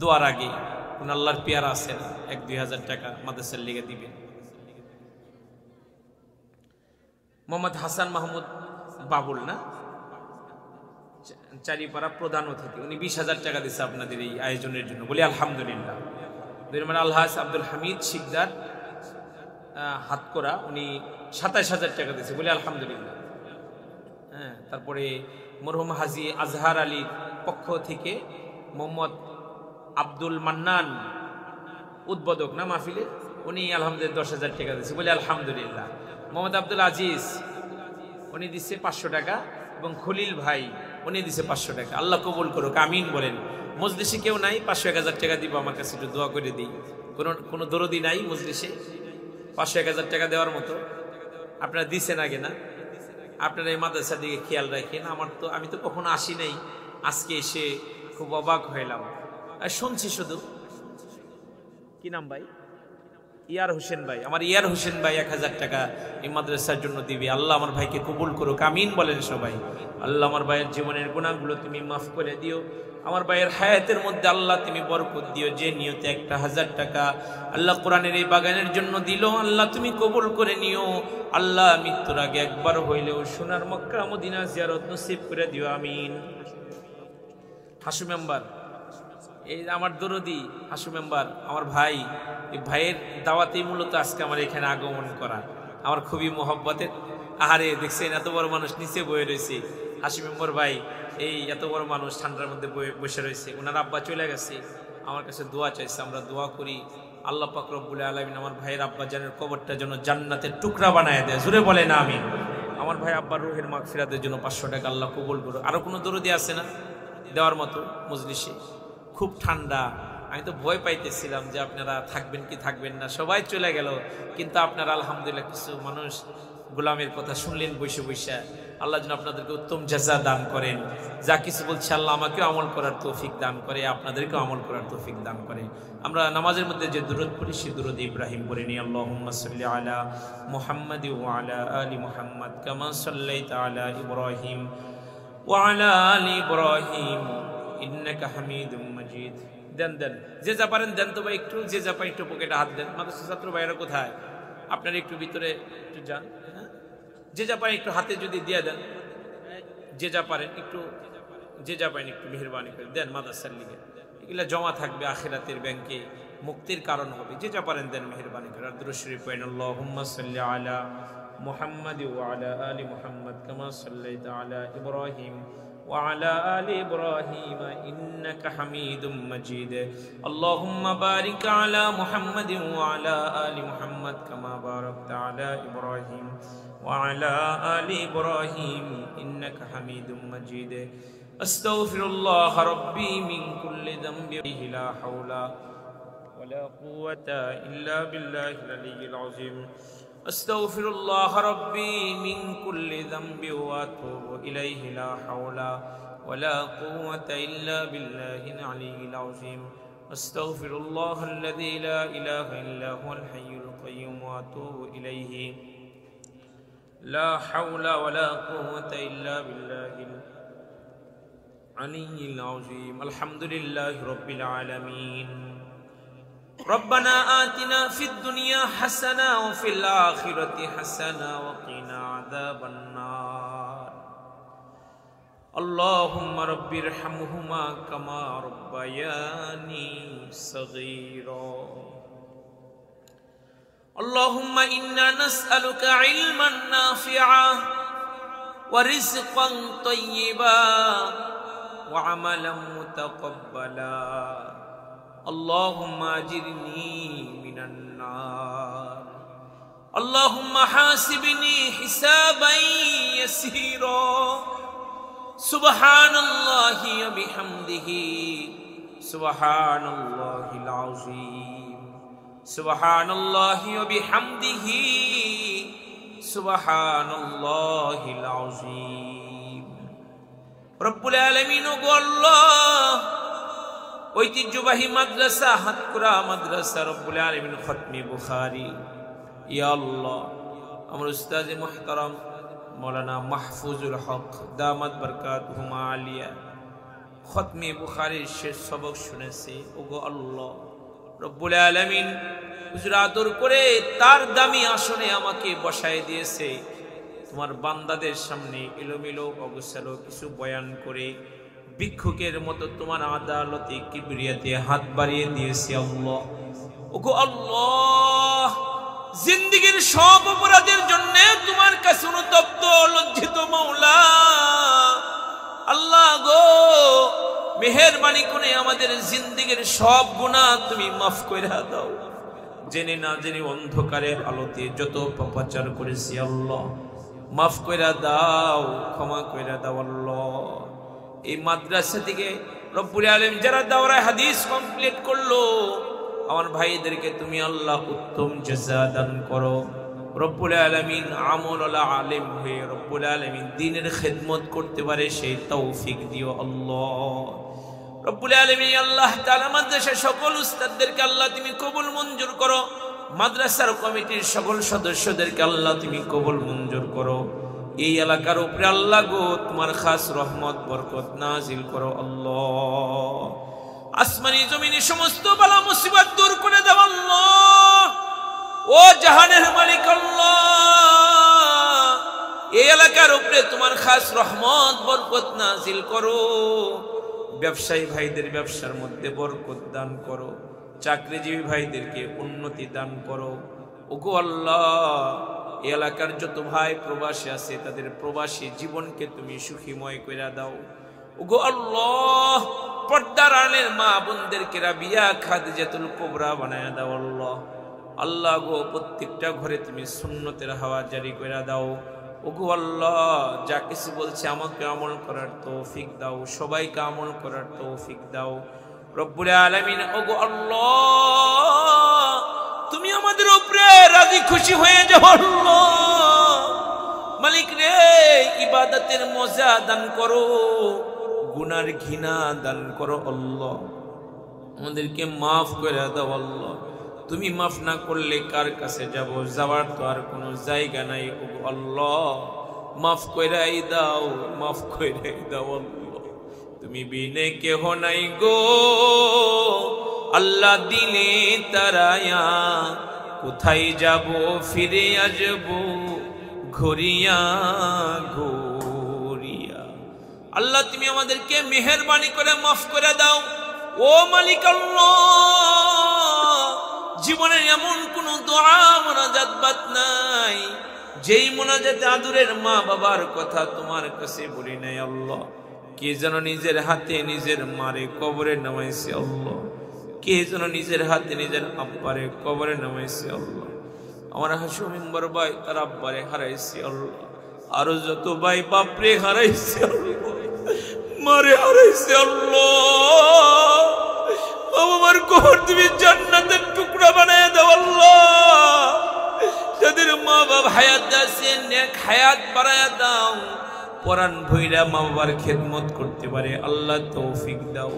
দোয়ার আগে কোন আল্লাহর পেয়ারা আছেন 1-2,000 টাকা মাদ্রাসার লিগে দিবেন। মোহাম্মদ হাসান মাহমুদ বাবুল না, চারিপাড়া প্রধান অতিথি, উনি 20,000 টাকা দিচ্ছে আপনাদের এই আয়োজনের জন্য, বলি আলহামদুলিল্লাহ। দুই নম্বর আলহাজ আব্দুল হামিদ শিকদার হাতকড়া, উনি 27,000 টাকা দিচ্ছে, বলি আলহামদুলিল্লাহ। হ্যাঁ, তারপরে মরহুম হাজি আজহার আলীর পক্ষ থেকে মোহাম্মদ আব্দুল মান্নান উদ্বোধক না মাহফিলে, উনি আলহামদুলিল্লাহ 10,000 টাকা দিচ্ছে, বলি আলহামদুলিল্লাহ। মোহাম্মদ আব্দুল আজিজ উনি দিচ্ছে 500 টাকা, এবং খলিল ভাই উনি দিচ্ছে 500 টাকা। আল্লাহ কবুল করুক, আমিন বলেন। মজলিসে কেউ নাই 500-1,000 টাকা দিব, আমার কাছে একটু দোয়া করে দিই। কোনো দরদি নাই মজলিসে 500-1,000 টাকা দেওয়ার মতো? আপনারা দিচ্ছেন আগে না? আপনারা এই মাদ্রাসার দিকে খেয়াল রাখেন। আমি তো কখনো আসি নাই, আজকে এসে খুব অবাক হইলাম। আর শুনছি শুধু, কি নাম ভাই? ইয়ার হোসেন ভাই, আমার ইয়ার হোসেন ভাই 1,000 টাকা এই মাদ্রাসার জন্য দিবে। আল্লাহ আমার ভাইকে কবুল করুক, আমিন বলেন সবাই। আল্লাহ আমার ভাইয়ের জীবনের গুনাহগুলো তুমি মাফ করে দিও, আমার ভাইয়ের হায়াতের মধ্যে আল্লাহ তুমি বরকত দিও। যে নিয়তে 1,000 টাকা আল্লাহ কোরআনের এই বাগানের জন্য দিল, আল্লাহ তুমি কবুল করে নিও। আল্লাহ মৃত্যুর আগে একবার হইলেও সোনার মক্কা মদিনা জিয়ারত নসিব করে দিও, আমিন। হাসু মেম্বার, এই আমার দরদি হাসু মেম্বার, আমার ভাই, এই ভাইয়ের দাওয়াতেই মূলত আজকে আমার এখানে আগমন করা, আমার খুবই মহব্বতের। আহারে দেখছেন এত বড় মানুষ নিচে বয়ে রয়েছে, হাসি মেম্বার ভাই এই এত বড় মানুষ ঠান্ডার মধ্যে বসে রয়েছে। ওনার আব্বা চলে গেছে, আমার কাছে দোয়া চাইছে, আমরা দোয়া করি আল্লাহ পাক রব্বুল আলামিন আমার ভাইয়ের আব্বা জানের কবরটা যেন জান্নাতের টুকরা বানায় দেয়, জোরে বলে না আমিন। আমার ভাই আব্বার রুহের মাগফিরাতের জন্য 500 টাকা আল্লাহ কবুল করুক। আরো কোনো দরদি আছে না দেওয়ার মতো মজলিসে? খুব ঠান্ডা, আমি তো ভয় পাইতেছিলাম যে আপনারা থাকবেন কি থাকবেন না, সবাই চলে গেল। কিন্তু আপনারা আলহামদুলিল্লাহ কিছু মানুষ গোলামের কথা শুনলেন বসে বসে। আল্লাহ যেন আপনাদেরকে উত্তম জাযা দান করেন। যা কিছু বলছে আল্লাহ আমাকেও আমল করার তৌফিক দান করে, আপনাদেরকেও আমল করার তৌফিক দান করে। আমরা নামাজের মধ্যে যে দুরূদ পড়ি সে দুরূদ ইব্রাহিম পড়ে নিই। আল্লাহুম্মা সাল্লি আলা মুহাম্মাদ ওয়া আলা আলি মুহাম্মাদ কামা সাল্লাইতা আলা ইব্রাহিম ওয়া আলা আলি ইব্রাহিম ইন্নাকা হামিদুম মাজিদ। দেন যে যা পারেন দেন তো ভাই, একটু যে যা পারেন একটু পকেটে হাত দেন। মাদ্রাসা ছাত্র ভাইরা কোথায়? আপনারা একটু ভিতরে একটু যান, হ্যাঁ, যে যা পারেন একটু হাতে যদি দিয়ে দেন, যে যা পারেন একটু, যে যা পারেন একটু মেহেরবানি করে দেন মাদ্রাসার লিগে। এগুলা জমা থাকবে আখিরাতের ব্যাংকে, মুক্তির কারণ হবে। যে যা পারেন দেন মেহেরবানি করে। আর দুরূদ শরীফ পড়েন আল্লাহুম্মা সাল্লি আলা মুহাম্মাদ ওয়া আলা আলি মুহাম্মাদ কামা সাল্লাইতা আলা ইব্রাহিম وعلى آل إبراهيم إنك حميد مجيد اللهم بارك على محمد وعلى آل محمد كما باركت على إبراهيم وعلى آل إبراهيم إنك حميد مجيد أستغفر الله ربي من كل ذنب لا حول ولا قوة إلا بالله العلي العظيم أستغفر الله ربي من كل ذنب وأتوب إليه لا حول ولا قوة إلا بالله العلي العظيم أستغفر الله الذي لا إله إلا هو الحي القيوم وأتوب إليه لا حول ولا قوة إلا بالله العلي العظيم الحمد لله رب العالمين ربنا آتنا في الدنيا حسنة وفي الآخرة حسنة وقنا عذاب النار اللهم رب ارحمهما كما ربياني صغيرا اللهم إنا نسألك علما نافعا ورزقا طيبا وعملا متقبلا اللهم أجرني من النار اللهم حاسبني حسابا يسيرا سبحان الله وبحمده سبحان الله العظيم سبحان الله وبحمده سبحان الله العظيم رب العالمين الله ঐতিহ্যবাহী মাদ্রাসা হাতকুরা মাদ্রাসা রব্বুল আলামিন খতমে বুখারী। ইয়া আল্লাহ, আমার উস্তাদ মুহতারাম মৌলানা মাহফুজুল হক দামাত বরকাতুহুমা আলিয়া খতমে বুখারীর শেষ সবক শুনেছে। ওগো আল্লাহ রব্বুল আলামিন হুজুর আদর করে তার দামি আসনে আমাকে বসায় দিয়েছে। তোমার বান্দাদের সামনে এলোমেলো অগোছালো কিছু বয়ান করে ভিক্ষুকের মতো তোমার আদালতে কিবরিয়াতে হাত বাড়িয়ে দিয়েছে আল্লাহ। ওগো আল্লাহ, জিন্দেগীর সব অপরাধের জন্য তোমার কাছে অনুতপ্ত লজ্জিত মাওলা। আল্লাহ গো, মেহেরবানি করে আমাদের জিন্দেগীর সব গুনাহ তুমি মাফ করে দাও। জেনে না জেনে অন্ধকারে আলোতে যত পাপাচার করেছি আল্লাহ মাফ করে দাও, ক্ষমা করে দাও আল্লাহ। এই মাদ্রাসা থেকে রব্বুল আলামিন যারা দাওরায়ে হাদিস কমপ্লিট করলো, আমার ভাইদেরকে তুমি আল্লাহ উত্তম জাযা দান করো। রব্বুল আলামিন আমলওয়ালা আলেম হয়ে রব্বুল আলামিন দ্বীনের খিদমত করতে পারে সেই তৌফিক দিও আল্লাহ। রব্বুল আলামিন আল্লাহ তাআলা মাদ্রাসার সকল উস্তাদদেরকে আল্লাহ তুমি কবুল মঞ্জুর করো। মাদ্রাসার কমিটির সকল সদস্যদেরকে আল্লাহ তুমি কবুল মঞ্জুর করো। এই এলাকার উপরে আল্লাহ গো তোমার খাস রহমত বরকত নাজিল করো আল্লাহ। আসমানি জমিনে সমস্ত বালা মুসিবত দূর করে দাও আল্লাহ। ও জাহানের মালিক আল্লাহ, এই এলাকার উপরে তোমার খাস রহমত বরকত নাজিল করো। ব্যবসায়ী ভাইদের ব্যবসার মধ্যে বরকত দান করো। চাকরিজীবী ভাইদেরকে উন্নতি দান করো। ওগো আল্লাহ, এই এলাকার যত ভাই প্রবাসী আছে তাদের প্রবাসী জীবনকে তুমি সুখীময় করে দাও। ওগো আল্লাহ, পর্দার আড়ালের মা বোনদেরকে রাবিয়া খাদিজাতুল কুবরা বানায় দাও আল্লাহ। আল্লাহ গো, প্রত্যেকটা ঘরে তুমি সুন্নতের হাওয়া জারি করে দাও। ওগো আল্লাহ, যা কিছু বলছে আমাকে আমল করার তৌফিক দাও, সবাইকে আমল করার তৌফিক দাও রব্বুল আলামিন। ওগো আল্লাহ, তুমি আমাদের উপরে রাজি খুশি হয়ে যাও আল্লাহ। মালিক রে, ইবাদতের মজা দান করো, গুনার ঘৃণা দান করো আল্লাহ। আমাদেরকে মাফ করে দাও আল্লাহ। তুমি মাফ না করলে কার কাছে যাব? যাওয়ার তো আর কোনো জায়গা নাই। ওগো আল্লাহ, মাফ কইরাই দাও, মাফ কইরাই দাও আল্লাহ। তুমি বিনে কেহ নাই গো আল্লাহ, দিলে তারায়া কোথায় যাব? ফিরে আসব ঘুরিয়া ঘুরিয়া। আল্লাহ, তুমি আমাদেরকে মেহেরবানি করে মাফ করে দাও। ও মালিক আল্লাহ, জীবনের এমন কোন দোয়া মোনাজাত বাদ নাই যেই মোনাজাতে আদুরের মা বাবার কথা তোমার কাছে বলি নাই আল্লাহ। কে যেন নিজের হাতে নিজের মারে কবরে নামাইছে আল্লাহ। কে যেন নিজের হাতে নিজের আব্বারে কবরে নামাইছে আল্লাহ। আমার হাসু মেম্বার ভাই তার আব্বারে হারাইছে আল্লাহ। আরো যত ভাই বাপরে হারাইছে আল্লাহ, মারে হারাইছে আল্লাহ। আমার কবর তুমি জান্নাতের টুকরা বানায় দাও আল্লাহ। যাদের মা বাবা হায়াত আছে নেক হায়াত বাড়ায় দাও, পরাণ ভইরা মা বাবার খেদমত করতে পারে আল্লাহ তৌফিক দাও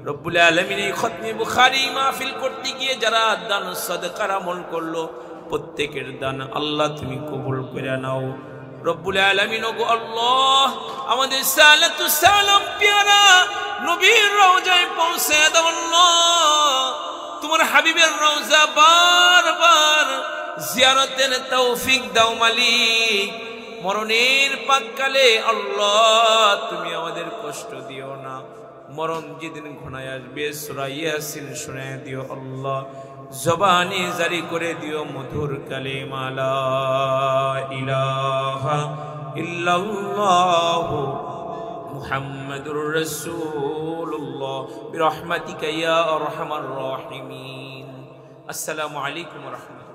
রব্বুল আলামিন। এই খতমে বুখারী মাহফিল করতে গিয়ে যারা দান সাদকার আমল করলো, প্রত্যেকের দান আল্লাহ তুমি কবুল করে নাও রব্বুল আলামিন। ওগো আল্লাহ, আমাদের সালাতু সালাম পেয়ারা নবীর রওজায় পৌঁছে দাও আল্লাহ। তোমার হাবিবের রওজা বারবার জিয়ারতের তৌফিক দাও মালিক। মরণের পাককালে আল্লাহ তুমি আমাদের কষ্ট দিও না। মরণ যেদিন ঘনায় আসবে সূরা ইয়াসিন শুনায় দিও আল্লাহ। জবানে জারি করে দিও মধুর কালিমা লা ইলাহা ইল্লাল্লাহু মুহাম্মাদুর রাসূলুল্লাহ বিরহমাতিকা ইয়া আরহামার রাহিমিন। আসসালামু আলাইকুম ওয়া রাহমাতুল্লাহ।